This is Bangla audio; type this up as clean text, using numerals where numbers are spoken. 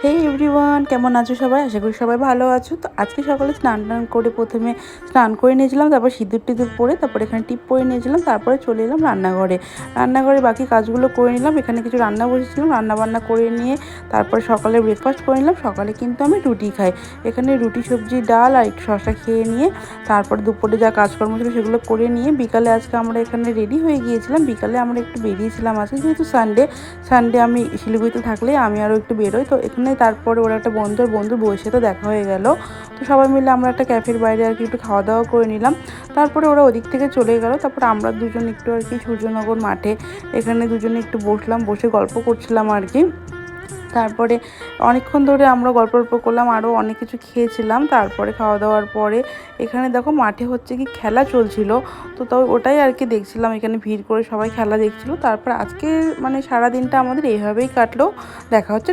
হেই এভরিওয়ান, কেমন আছো সবাই? আশা করি সবাই ভালো আছো। তো আজকে সকালে স্নান করে প্রথমে স্নান করে নিয়েছিলাম, তারপর সিঁদুর টিঁদুর পরে তারপর এখানে টিপ পরে নিয়েছিলাম, তারপরে চলে এলাম রান্নাঘরে বাকি কাজগুলো করে নিলাম। এখানে কিছু রান্না বসেছিলাম, রান্না করে নিয়ে তারপরে সকালে ব্রেকফাস্ট করে নিলাম। সকালে কিন্তু আমি রুটি খাই। এখানে রুটি সবজি ডাল আর একটু শসা খেয়ে নিয়ে তারপরে দুপুরে যা কাজকর্ম ছিল সেগুলো করে নিয়ে বিকালে আজকে আমরা এখানে রেডি হয়ে গিয়েছিলাম। বিকালে আমরা একটু বেরিয়েছিলাম আজকে, যেহেতু সানডে আমি শিলিগুড়িতে থাকলে আমি আরও একটু বেরোই। তো এখানে তারপরে ওরা একটা বন্ধুর বউয়ের সাথে দেখা হয়ে গেল। তো সবাই মিলে আমরা একটা ক্যাফের বাইরে আর কি একটু খাওয়া দাওয়া করে নিলাম। তারপরে ওরা ওদিক থেকে চলে গেল। তারপরে আমরা দুজন একটু আর কি সূর্যনগর মাঠে এখানে দুজনে একটু বসলাম, বসে গল্প করছিলাম আর কি। তারপরে অনেকক্ষণ ধরে আমরা গল্প করলাম, আরও অনেক কিছু খেয়েছিলাম। তারপরে খাওয়া দাওয়ার পরে এখানে দেখো মাঠে হচ্ছে কি খেলা চলছিল। তো ওটাই আর কি দেখছিলাম, এখানে ভিড় করে সবাই খেলা দেখছিল। তারপর আজকে মানে সারা দিনটা আমাদের এইভাবেই কাটলো। দেখা হচ্ছে